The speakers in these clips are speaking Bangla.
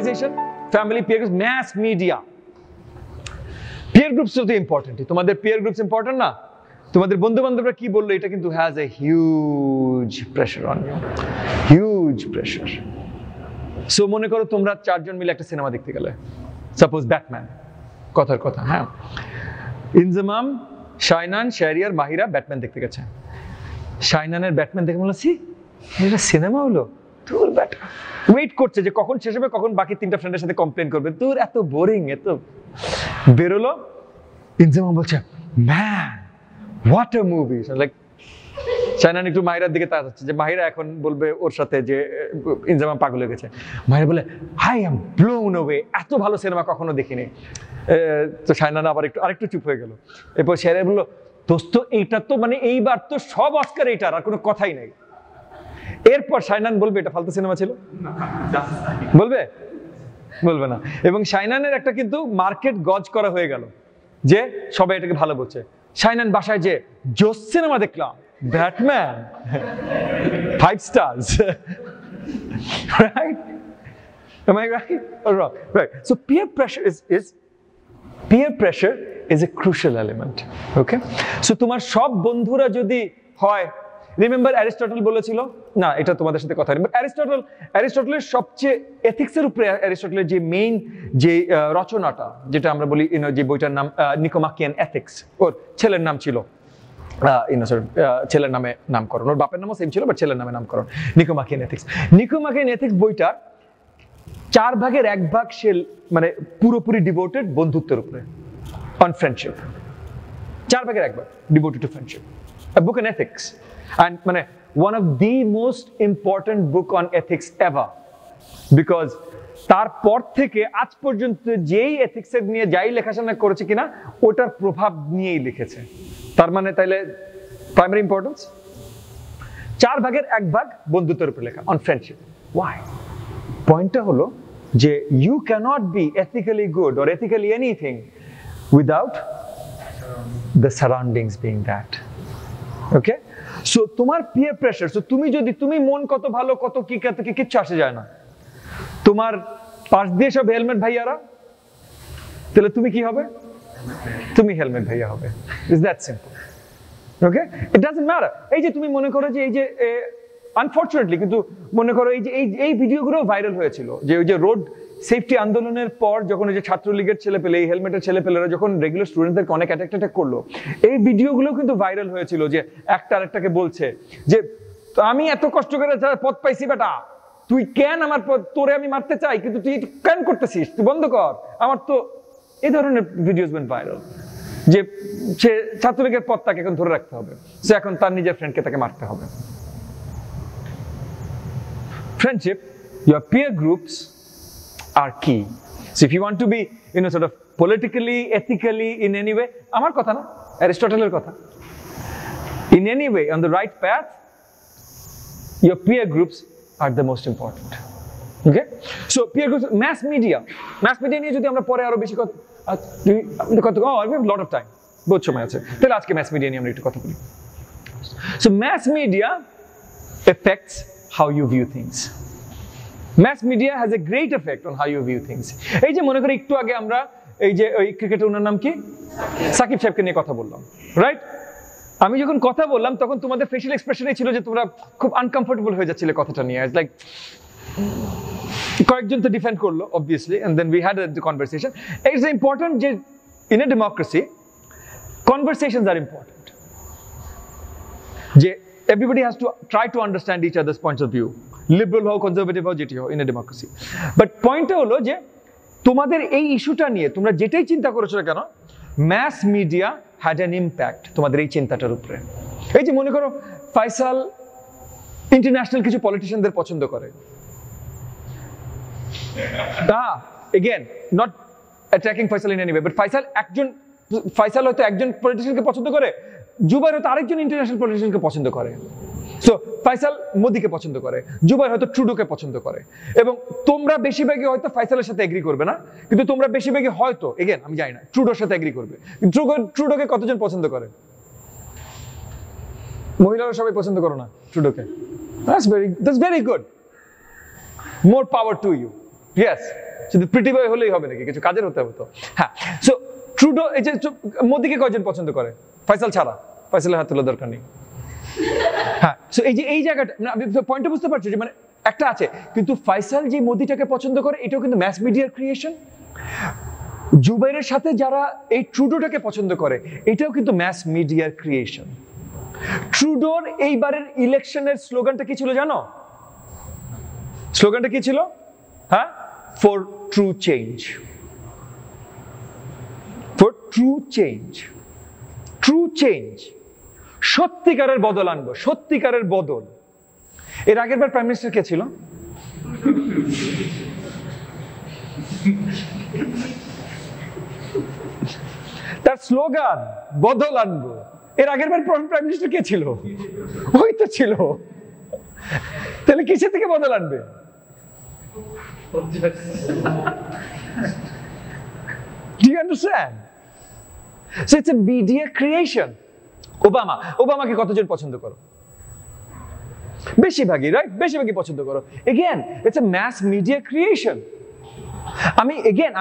Conversation, family, peer groups, mass media. Peer groups তো ইম্পর্টেন্ট, তোমাদের পিয়ার গ্রুপস ইম্পর্টেন্ট না? তোমাদের বন্ধু বান্ধবরা কি বললো এটা কিন্তু has a huge pressure on you, huge pressure. So মনে করো তোমরা 4 জন মিলে একটা সিনেমা দেখতে গেলে, সাপোজ ব্যাটম্যান, কথার কথা, হ্যাঁ, ইনজামাম, শাইনান, শাহরিয়ার, মাহিরা ব্যাটম্যান দেখতে গেছে। শাইনানের ব্যাটম্যান দেখে বললো, সি এটা সিনেমা হলো, তোর ব্যাটা ওয়েট করছে যে কখন শেষ হবে, কখন বাকি 3টা ফ্রেন্ডের সাথে কমপ্লেন করবে, তোর এত বোরিং, এত। বেরোলো, ইনজামাম বলছে, man what a movie. Like শাইনান একটু মাহিরার দিকে তাকাচ্ছে যে মাহিরা এখন বলবে ওর সাথে যে ইনজামাম পাগল হয়ে গেছে। মাহিরা বলে, আই এম ব্লোন অ্যাওয়ে, এত ভালো সিনেমা কখনো দেখিনি। তো শাইনান আবার আরেকটু চুপ হয়ে গেল। এরপর শাহরিয়ার বললো, দোস্ত এইটা তো মানে এইবার তো সব অস্কার এইটার, আর কোনো কথাই নাই। এরপর শাইনান বলবে এটা ফালতু সিনেমা ছিল? বলবে? বলবে না। এবং শাইনানের একটা কিন্তু মার্কেট গজ করা হয়ে গেল যে সবাই এটাকে ভালো বলছে। শাইনান বাসায় যে জোস সিনেমা দেখলাম, Batman, 5 stars, right? Am I right or wrong? Right. So peer pressure is a crucial element. Okay? So তোমার সব বন্ধুরা যদি হয়, রিমেম্বার অ্যারিস্টটল বলেছিল, না এটা তোমাদের সাথে কথা নেই, বাট অ্যারিস্টটলের সবচেয়ে এথিক্সের উপরে অ্যারিস্টটলের যে মেইন যে রচনাটা, যেটা আমরা বলি যে বইটার নাম নিকোমাকিয়ান এথিক্স, ওর ছেলের নাম ছিল, ছেলের নামে নামকরণ, ওর বাপের নামও সেম ছিল বাট ছেলের নামে নামকরণ, নিকোমাকিয়ান এথিক্স। নিকোমাকিয়ান এথিক্স বইটা 4 ভাগের 1 ভাগ সে মানে পুরোপুরি ডিভোটেড বন্ধুত্বের উপরে, অন ফ্রেন্ডশিপ। 4 ভাগের 1 ভাগ devoted to friendship, a book on ethics, and মানে one of the most important book on ethics ever, because তারপর থেকে আজ পর্যন্ত যেই এথিক্সের নিয়ে যাই লেখাশোনা করেছে কিনা ওটার প্রভাব নিয়েই লিখেছে। তার মানে তাইলে প্রাইমারি ইম্পর্টেন্স 4 ভাগের 1 ভাগ বন্ধুত্বের উপর লেখা, অন ফ্রেন্ডশিপ। ওয়াই? পয়েন্টটা হলো যে you can't be ethically good or ethically anything without the surroundings being that. Okay? So তোমার পিয়ার প্রেশার, সো তুমি মন কত ভালো, কত কি কিচ্ছু আসে যায় না। তোমার পাশ দিয়ে সব হেলমেট ভাইয়ারা, তাহলে তুমি কি হবে? তুমি হেলমেট ভাইয়া হবে। Is that simple? Okay? It doesn't matter. এই যে তুমি মনে করো যে এই যে আনফরচুনেটলি কিন্তু মনে করো এই ভিডিওগুলো ভাইরাল হয়েছিল যে ওই যে রোড সেফটি আন্দোলনের পর যখন ওই যে ছাত্রলীগের ছেলেপেলে, এই হেলমেটের ছেলেপেলেরা যখন রেগুলার স্টুডেন্টদেরকে অনেক অ্যাটাক করলো, এই ভিডিওগুলো কিন্তু ভাইরাল হয়েছিল যে একটা আরেকটাকে বলছে যে আমি এত কষ্ট করে পথ পাইছি বেটা, তুই কেন আমার তোরে আমি মারতে চাই কিন্তু তুই কেন করতেছিস, তুই বন্ধ কর আমার তো। এই ধরনের ভিডিওস ওয়েন্ট ভাইরাল যে সে ছাত্রলীগের পথ তাকে এখন ধরে রাখতে হবে, সে এখন তার নিজের ফ্রেন্ডকে তাকে মারতে হবে। Friendship, your peer groups are key. So if you want to be, sort of politically, ethically, in any way, আমার কথা না, অ্যারিস্টটলের কথা, in any way on the right path, your peer groups are the most important. Okay? So peer groups, mass media নিয়ে যদি আমরা পরে আরো বেশি কথা, we have a lot of time, বহুত সময় আছে, তাহলে আজকে mass media নিয়ে আমরা একটু কথা বলি। So mass media affects how you view things. Mass media has a great effect on how you view things. এই যে মনে করি একটু আগে আমরা এই যে ওই ক্রিকেটার ওনার নাম কি, সাকিব সাহেবকে নিয়ে কথা বললাম, রাইট? আমি যখন কথা বললাম তখন তোমাদের ফেশিয়াল এক্সপ্রেশনই ছিল যে তোমরা খুব আনকমফোর্টেবল হয়ে যাচ্ছিলে কথাটা নিয়ে। ইটস লাইক কয়েকজন তো ডিফেন্ড করলো obviously, and then we had a conversation. It's important যে in a democracy conversations are important, যে everybody has to try to understand each other's points of view, liberal হোক, কনজারভেটিভ হোক, যেটি হোক, ইন এ ডেমোক্রেসি। বাট পয়েন্টটা হলো যে তোমাদের এই ইস্যুটা নিয়ে তোমরা যেটাই চিন্তা করেছো না কেন, mass media had an impact তোমাদের এই চিন্তাটার উপরে। এই যে মনে করো ফয়সাল ইন্টারন্যাশনাল কিছু পলিটিশিয়ানদের পছন্দ করে, again not attacking Faisal in any way, but Faisal হয়তো একজন পলিটিশিয়ানকে পছন্দ করে, জুবাইর হয়তো আরেকজন ইন্টারন্যাশনাল পলিটিশিয়ানকে পছন্দ করে। সো ফয়সাল মোদিকে পছন্দ করে, জুবাইর হয়তো ট্রুডোকে পছন্দ করে, এবং তোমরা বেশিরভাগই হয়তো ফয়সালের সাথে এগ্রি করবে না, কিন্তু তোমরা বেশিরভাগই হয়তো, এগেন আমি জানি না, ট্রুডোর সাথে এগ্রি করবে। ট্রুডোকে কতজন পছন্দ করে? মহিলারা সবাই পছন্দ করো না ট্রুডোকে? That's very good. More power to you. Yes, শুধু প্রিটি বয় হলেই হবে নাকি, কিছু কাজের হতে হবে তো। হ্যাঁ, সো ট্রুডো, এই যে মোদিকে কয়জন পছন্দ করে ফয়সাল ছাড়া? ফয়সালের হাত তোলার দরকার নেই। হ্যাঁ, সো এই যে এই জায়গাটা আমি পয়েন্টটা বুঝতে পারছি যে মানে একটা আছে, কিন্তু ফয়সাল যে মোদিটাকে পছন্দ করে এটাও কিন্তু ম্যাস মিডিয়ার ক্রিয়েশন। জুবাইরের সাথে যারা এই ট্রুডোটাকে পছন্দ করে এটাও কিন্তু ম্যাস মিডিয়ার ক্রিয়েশন। ট্রুডোর এইবারের ইলেকশনের স্লোগানটা কি ছিল জানো? স্লোগানটা কি ছিল? হ্যাঁ, for true change. For true change, true change, সত্যিকারের বদল আনবো, সত্যিকারের বদল। এর আগের বার প্রাইম মিনিস্টার কে ছিল? তার স্লোগান বদল আনবো। এর আগের বার প্রাইম মিনিস্টার কে ছিল? ওই তো ছিল। তাহলে কিসের থেকে বদল আনবে? Do you understand? So it's a media creation. ওবামাকে কতজন পছন্দ করো? বেশিরভাগই, রাইট? বেশিরভাগই পছন্দ করো। Again, it's a mass media creation.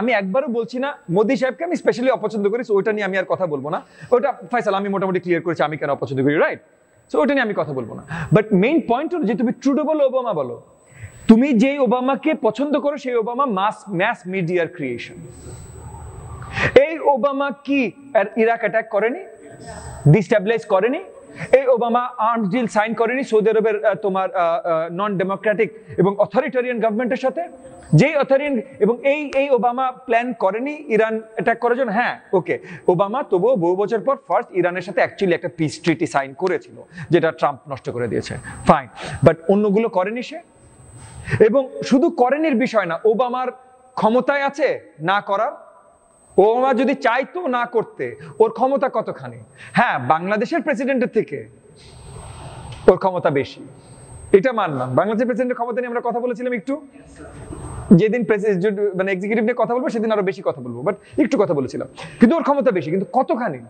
আমি একবারও বলছি না মোদি সাহেবকে আমি স্পেশালি অপছন্দ করি, ওইটা নিয়ে আমি আর কথা বলবো না। ওটা ফয়সাল আমি মোটামুটি ক্লিয়ার করেছি আমি কেন অপছন্দ করি, রাইট? সো ওটা নিয়ে আমি কথা বলবো না। বাট মেইন পয়েন্ট হলো যে তুমি ট্রুডো বলো ওবামা বলো, তুমি যে ওবামাকে পছন্দ করো সেই ওবামা ম্যাস মিডিয়ার ক্রিয়েশন। এই ওবামা কি ইরাক অ্যাটাক করেনি, ডিস্টেবলাইজ করেনি? এই ওবামা আর্মস ডিল সাইন করেনি সৌদি আরবের তোমার নন ডেমোক্রেটিক এবং অথরিটারিয়ান গভর্নমেন্টের সাথে? যেই অথরিটারিয়ান এবং এই ওবামা প্ল্যান করেনি ইরান অ্যাটাক করার জন্য? হ্যাঁ, ওকে, ওবামা তবুও বহু বছর পর ফার্স্ট ইরানের সাথে অ্যাকচুয়ালি একটা পিস ট্রিটি সাইন করেছিল, যেটা ট্রাম্প নষ্ট করে দিয়েছে, ফাইন। বাট অন্যগুলো করেনি সে। এবং শুধু করেনির বিষয় না, ওবামার ক্ষমতায় আছে না করার। ওবামা যদি চাইতো না করতে, ওর ক্ষমতা কতখানি? হ্যাঁ, বাংলাদেশের প্রেসিডেন্টের থেকে ওর ক্ষমতা বেশি, এটা মানলাম। বাংলাদেশের প্রেসিডেন্টের ক্ষমতা নিয়ে আমরা কথা বলেছিলাম একটু, যেদিন মানে এক্সিকিউটিভ নিয়ে কথা বলবো সেদিন আরো বেশি কথা বলবো, বাট একটু কথা বলেছিলাম। কিন্তু ওর ক্ষমতা বেশি, কিন্তু কতখানি?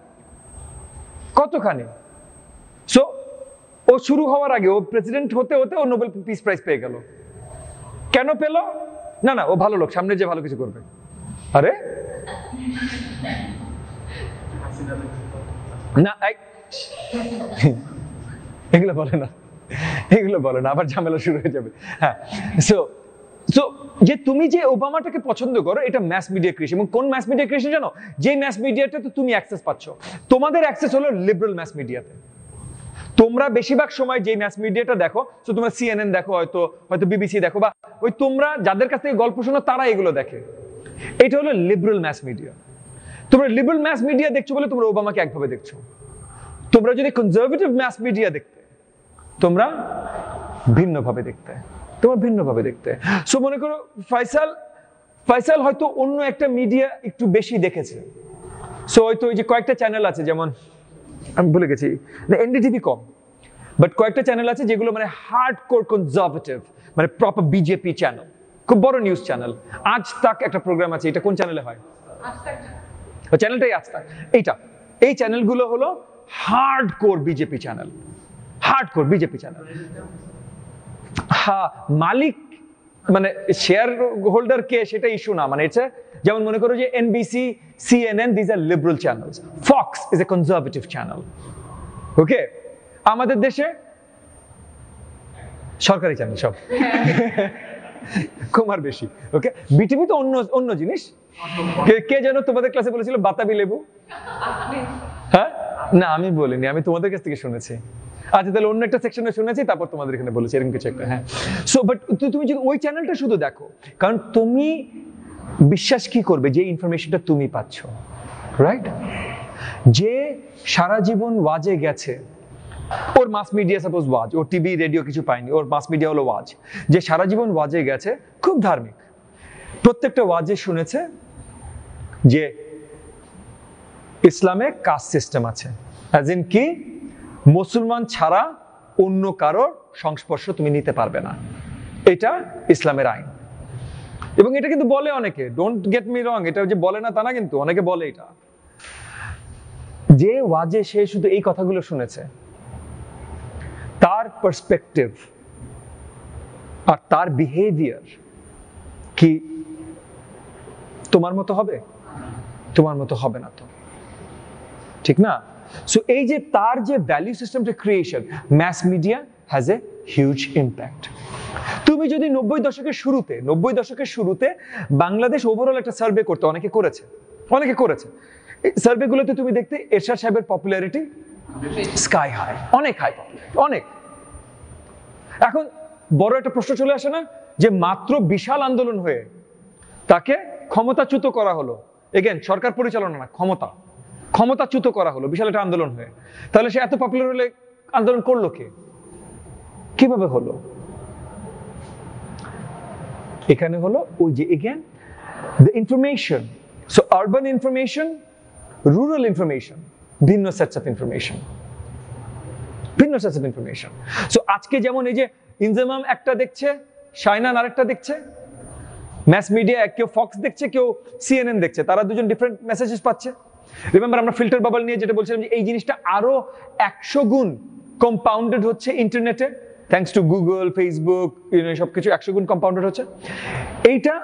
কতখানি? সো ও শুরু হওয়ার আগে, ও প্রেসিডেন্ট হতে হতে ও নোবেল পিস প্রাইজ পেয়ে গেল। কেন পেল? না ও ভালো লোক, সামনে যে ভালো কিছু করবে। আরে না, এগুলো বলে না, আবার ঝামেলা শুরু হয়ে যাবে। হ্যাঁ, সো যে তুমি যে ওবামাটাকে পছন্দ করো এটা ম্যাস মিডিয়া ক্রিয়েশন। এবং কোন ম্যাস মিডিয়া ক্রিয়েশন জানো? যে ম্যাস মিডিয়াতে তুমি অ্যাক্সেস পাচ্ছ। তোমাদের অ্যাক্সেস হলো লিবারেল ম্যাস মিডিয়াতে। তোমরা বেশিরভাগ সময় যে ম্যাস মিডিয়াটা দেখো, তো তোমরা সিএনএন দেখো, হয়তো বিবিসি দেখো, বা ওই তোমরা যাদের কাছ থেকে গল্প শোনো তারা এগুলো দেখে। এটা হলো লিবারেল ম্যাস মিডিয়া। তোমরা লিবারেল ম্যাস মিডিয়া দেখছো বলে তোমরা ওবামাকে একভাবে দেখছো। তোমরা যদি কনজারভেটিভ ম্যাস মিডিয়া দেখতে, তোমরা ভিন্নভাবে দেখতে। সো মনে করো ফয়সাল হয়তো অন্য একটা মিডিয়া একটু বেশি দেখেছে। সো হয়তো ওই যে কয়েকটা চ্যানেল আছে, যেমন আমি ভুলে গেছি, এনডিটিভি কম, বাট কয়েকটা চ্যানেল আছে যেগুলো মানে হার্ডকোর কনজারভেটিভ, মানে প্রপার বিজেপি চ্যানেল, খুব বড় নিউজ চ্যানেল। আজ তাক একটা প্রোগ্রাম আছে, এটা কোন চ্যানেলে হয়? চ্যানেলটাই আজ তাক। এই চ্যানেলগুলো হলো হার্ডকোর বিজেপি চ্যানেল। হ্যাঁ, মালিক মানে শেয়ার হোল্ডার কে সেটা ইস্যু না, মানে এটা যেমন মনে করো যে NBC, CNN, this are liberal channels, Fox is a conservative channel. Okay, আমাদের দেশে সরকারি চ্যানেল সব কম আর বেশি। ওকে, বিটিভি তো অন্য জিনিস। কে যেন তোমাদের ক্লাসে বলেছিল বাতাবি লেবু? হ্যাঁ, না আমি বলিনি, আমি তোমাদের কাছ থেকে শুনেছি। আচ্ছা, তাহলে অন্য একটা সেকশনে শুনেছি, তারপর তোমাদের এখানে বলেছি, এরকম কিছু একটা। হ্যাঁ, সো বাট তুমি যদি ওই চ্যানেলটা শুধু দেখো, কারণ তুমি বিশ্বাস কি করবে যে ইনফরমেশনটা তুমি পাচ্ছ, রাইট? যে সারা জীবন ওয়াজে গেছে, ওর মাস মিডিয়া সাপোজ ওয়াজ, ওর টিভি রেডিও কিছু পায়নি, ওর মাস মিডিয়া হলো ওয়াজ। যে সারা জীবন ওয়াজে গেছে, খুব ধার্মিক, প্রত্যেকটা ওয়াজে শুনেছে যে ইসলামে কাস্ট সিস্টেম আছে, অ্যাজ ইন কি মুসলমান ছাড়া অন্য কারোর সংস্পর্শ তুমি নিতে পারবে না, এটা ইসলামের আইন। এবং এটা কিন্তু বলে অনেকে, ডোন্ট গেট মি রং, এটা যে বলে না তা না, কিন্তু অনেকে বলে এটা। যে ওয়াজে সে শুধু এই কথাগুলো শুনেছে, তার পার্সপেক্টিভ আর তার বিহেভিয়ার কি তোমার মতো হবে? তোমার মতো হবে না তো, ঠিক না? সো এই যে তার যে ভ্যালু সিস্টেমটা creation, mass media has a huge impact. তুমি যদি 90 দশকের শুরুতে বাংলাদেশ ওভারঅল একটা সার্ভে করতে, অনেকে করেছে সার্ভেগুলোতে তুমি দেখতে এরশাদ সাহেবের পপুলারিটি স্কাই হাই, অনেক হাই পপুলারিটি, অনেক। এখন বড় একটা প্রশ্ন চলে আসে না যে মাত্র বিশাল আন্দোলন হয়ে তাকে ক্ষমতাচ্যুত করা হলো, এগেন সরকার পরিচালনা না, ক্ষমতাচ্যুত করা হলো বিশাল একটা আন্দোলন হয়ে, তাহলে সে এত পপুলার হলে আন্দোলন করলো কে? কিভাবে হলো? এখানে হলো ওই যে again the information. So urban information, rural information, ভিন্ন সেটস অফ ইনফরমেশন। সো আজকে যেমন এই যে ইনজামাম একটা দেখছে, শাইনান আরেকটা দেখছে, ম্যাস মিডিয়া কেউ ফক্স দেখছে, কেউ সিএনএন দেখছে, তারা দুজন ডিফারেন্ট মেসেজেস পাচ্ছে। রিমেম্বার আমরা ফিল্টার বাবল নিয়ে যেটা বলছিলাম যে এই জিনিসটা আরো 100 গুণ কম্পাউন্ডেড হচ্ছে ইন্টারনেটে, থ্যাঙ্কস টু গুগল, ফেসবুক, সবকিছু 100 গুণ কম্পাউন্ডেড হচ্ছে। এইটা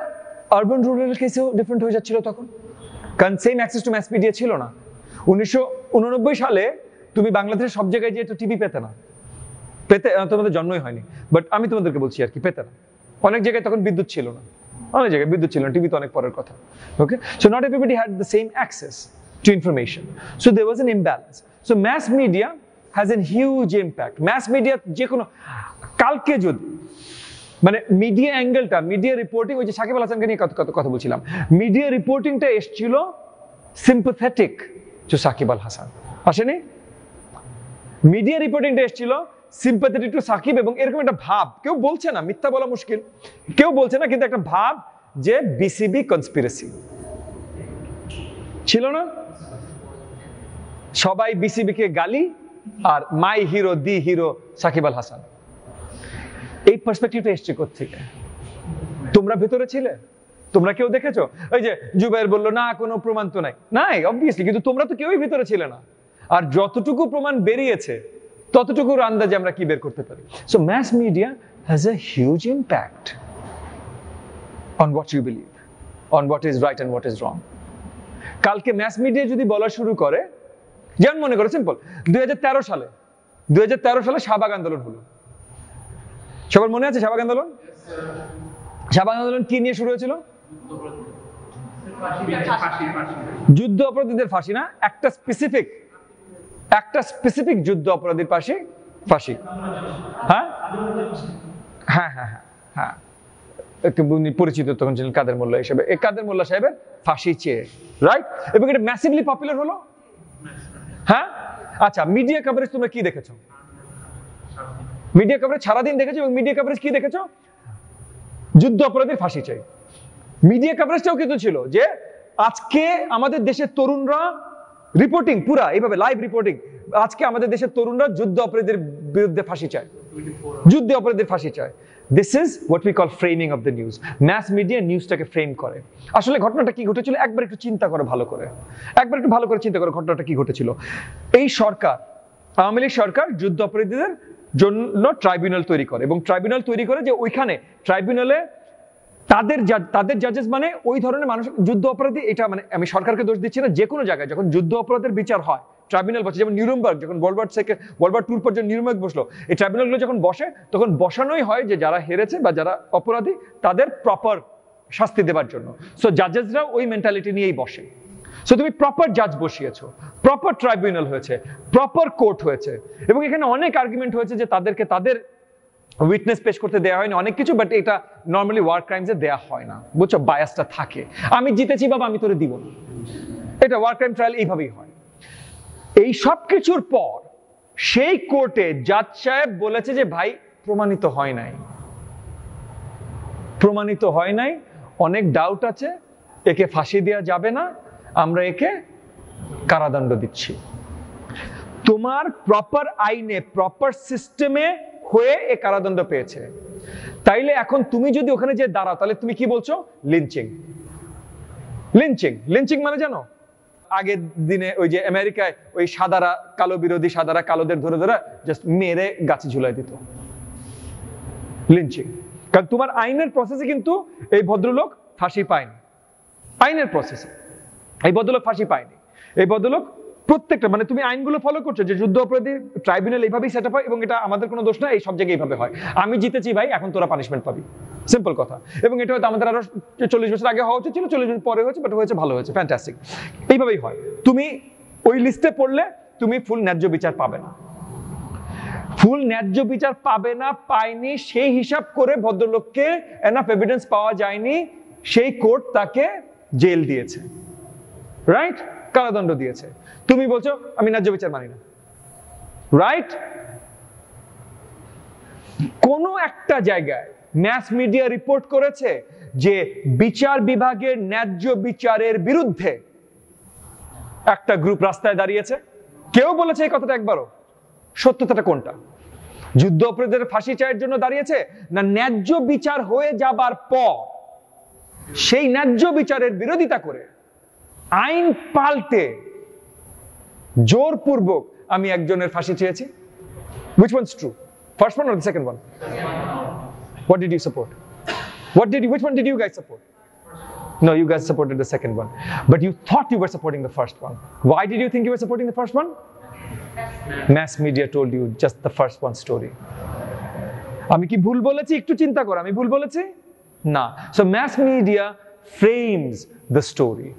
আরবান রুরাল কেসেও ডিফারেন্ট হয়ে যাচ্ছিল তখন, কারণ same access to mass media ছিল না। 1989 সালে তুমি বাংলাদেশের সব জায়গায় যে টিভি পেতে না, তোমাদের জন্মই হয়নি, বাট আমি তোমাদেরকে বলছি আর কি, পেতে না। অনেক জায়গায় তখন বিদ্যুৎ ছিল না, টিভি তো অনেক পরের কথা। Okay, so not everybody had the same access to information, so there was an imbalance. So mass media has an huge impact. Mass media যে কোনো কালকে যদি মানে মিডিয়া অ্যাঙ্গেলটা, মিডিয়া রিপোর্টিং, ওই যে সাকিব আল হাসানকে নিয়ে কথা বলছিলাম, মিডিয়া রিপোর্টিংটা এসছিল সিম্পাথেটিক টু সাকিব আল হাসান, আসেনি? মিডিয়া রিপোর্টিংটা এসছিল সিম্পাথেটিক টু সাকিব, এবং এরকম একটা ভাব, কেউ বলছে না, মিথ্যা বলা মুশকিল, কেউ বলছে না, কিন্তু একটা ভাব যে বিসিবি কনস্পিরেসি ছিল না? সবাই বিসিবি কে গালি, আর মাই হিরো, দি হিরো সাকিব আল হাসান। এই পার্সপেক্টিভটা এসছে কোত্থেকে? তোমরা ভেতরে ছিলে? তোমরা কেউ দেখেছো? ওই যে জুবাইর বললো না কোনো প্রমাণ তো নাই, অবভিয়াসলি, কিন্তু তোমরা তো কেউই ভেতরে ছিলে না। আর যতটুকু প্রমাণ বেরিয়েছে ততটুকুর আন্দাজে আমরা কি বের করতে পারি। So mass media has a huge impact on what you believe, on what is right and what is wrong. কালকে ম্যাস মিডিয়া যদি বলা শুরু করে, যেমন মনে করো সিম্পল, 2013 সালে শাহবাগ আন্দোলন হলো, সবার মনে আছে শাহবাগ আন্দোলন? শাহবাগ আন্দোলন কি নিয়ে শুরু হয়েছিল? যুদ্ধ অপরাধীদের ফাঁসি না, একটা স্পেসিফিক যুদ্ধ অপরাধীর ফাঁসি। হ্যাঁ হ্যাঁ হ্যাঁ হ্যাঁ হ্যাঁ, পরিচিত তখন ছিলেন কাদের মোল্লা হিসেবে, কাদের মোল্লা সাহেবের ফাঁসি চেয়ে, রাইট? এবং এটা ম্যাসিভলি পপুলার হলো। হ্যাঁ, আচ্ছা, মিডিয়া কভারেজ তোমরা কি দেখেছো? মিডিয়া কভারেজ সারাদিন দেখেছো, এবং মিডিয়া কভারেজ কি দেখেছো? যুদ্ধ অপরাধীর ফাঁসি চাই। মিডিয়া কভারেজটাও কিন্তু ছিল যে আজকে আমাদের দেশের তরুণরা রিপোর্টিং, পুরা এইভাবে লাইভ রিপোর্টিং, আজকে আমাদের দেশের তরুণরা যুদ্ধ অপরাধীদের বিরুদ্ধে ফাঁসি চায়, যুদ্ধ অপরাধীদের ফাঁসি চায়। This is what we call framing of the news. Mass media নিউজটাকে ফ্রেম করে। আসলে ঘটনাটা কি ঘটেছিল একবার একটু চিন্তা করো, ভালো করে চিন্তা করো ঘটনাটা কি ঘটেছিল। এই সরকার, আওয়ামী লীগ সরকার, যুদ্ধ অপরাধীদের জন্য ট্রাইব্যুনাল তৈরি করে, এবং ট্রাইব্যুনাল তৈরি করে যে ওইখানে ট্রাইব্যুনালে তাদের জাজেস মানে ওই ধরনের মানুষ, যুদ্ধ অপরাধী, এটা মানে আমি সরকারকে দোষ দিচ্ছি না, যে কোনো জায়গায় যখন যুদ্ধ অপরাধের বিচার হয় ট্রাইব্যুনাল বসে, যেমন নিউরেমবার্গ, যখন ওয়ার্ল্ড ওয়ার 2 পর্যন্ত নিউরেমবার্গ বসলো, এই ট্রাইব্যুনালগুলো যখন বসে তখন বসানোই হয় যে যারা হেরেছে বা যারা অপরাধী তাদের প্রপার শাস্তি দেওয়ার জন্য। সো জাজেসরাও ওই মেন্টালিটি নিয়েই বসে। সো তুমি প্রপার জাজ বসিয়েছো, প্রপার ট্রাইব্যুনাল হয়েছে, প্রপার কোর্ট হয়েছে, এবং এখানে অনেক আর্গুমেন্ট হয়েছে যে তাদেরকে তাদের উইটনেস পেশ করতে দেওয়া হয়নি, অনেক কিছু, বাট এটা নর্মালি ওয়ার ক্রাইমসে দেওয়া হয় না, বুঝছো? বায়াসটা থাকে, আমি জিতেছি বাবা আমি তোরে দিব না, এটা ওয়ার ক্রাইম ট্রায়াল এইভাবেই হয়। এই সব কিছুর পর সেই কোর্টে জাজ সাহেব বলেছে যে ভাই প্রমাণিত হয় নাই, অনেক ডাউট আছে, একে ফাঁসি দেওয়া যাবে না, আমরা একে কারাদণ্ড দিচ্ছি। তোমার প্রপার আইনে, প্রপার সিস্টেমে হয়ে এ কারাদণ্ড পেয়েছে, তাইলে এখন তুমি যদি ওখানে যে দাঁড়াও, তাহলে তুমি কি বলছো? লিঞ্চিং মানে জানো? আগের দিনে ওই যে আমেরিকায় ওই সাদারা কালো বিরোধী, সাদারা কালোদের ধরে জাস্ট মেরে গাছে ঝুলাই দিত, লিঞ্চিং। কারণ তোমার আইনের প্রসেসে কিন্তু এই ভদ্রলোক ফাঁসি পায়নি, আইনের প্রসেসে এই ভদ্রলোক ফাঁসি পায়নি। এই ভদ্রলোক প্রত্যেকটা, মানে তুমি আইনগুলো ফলো করছো যে যুদ্ধ অপরাধী ট্রাইব্যুনাল এইভাবেই সেট আপ হয়, এবং এটা আমাদের কোনো দোষ না, এই সব জায়গায় এইভাবে হয়। আমি জিতেছি ভাই, এখন তোরা পানিশমেন্ট পাবি, সিম্পল কথা। এবং এটা হয়তো আমাদের আরো 40 বছর আগে হওয়া উচিত ছিল, 40 বছর পরে হয়েছে, বাট হয়েছে, ভালো হয়েছে, ফ্যান্টাস্টিক। এইভাবেই হয়। তুমি ওই লিস্টে পড়লে তুমি ফুল ন্যায্য বিচার পাবে না। ফুল ন্যায্য বিচার পাবে না, পায়নি, সেই হিসাব করে ভদ্রলোককে এনাফ এভিডেন্স পাওয়া যায়নি, সেই কোর্ট তাকে জেল দিয়েছে, রাইট, কারাদণ্ড দিয়েছে। তুমি বলছো আমি ন্যায্য বিচার মানি না, রাইট। কোন একটা জায়গায় ম্যাস মিডিয়া রিপোর্ট করেছে যে বিচার বিভাগের ন্যায্য বিচারের বিরুদ্ধে একটা গ্রুপ রাস্তায় দাঁড়িয়েছে? কেউ বলেছে এই কথাটা একবারও? সত্যতাটা কোনটা? যুদ্ধ অপরাধীদের ফাঁসি চায়ের জন্য দাঁড়িয়েছে, না ন্যায্য বিচার হয়ে যাবার পর সেই ন্যায্য বিচারের বিরোধিতা করে আইন পাল্টে জোরপূর্বক আমি একজনের ফাঁসি চেয়েছি? Which one's true? First one or the second one? What did you support? Which one did you guys support? No, you guys supported the second one. But you thought you were supporting the first one. Why did you think you were supporting the first one? Mass media told you just the first one story. আমি কি ভুল বলেছি? একটু চিন্তা করো, আমি ভুল বলেছি? না। So mass media frames the story.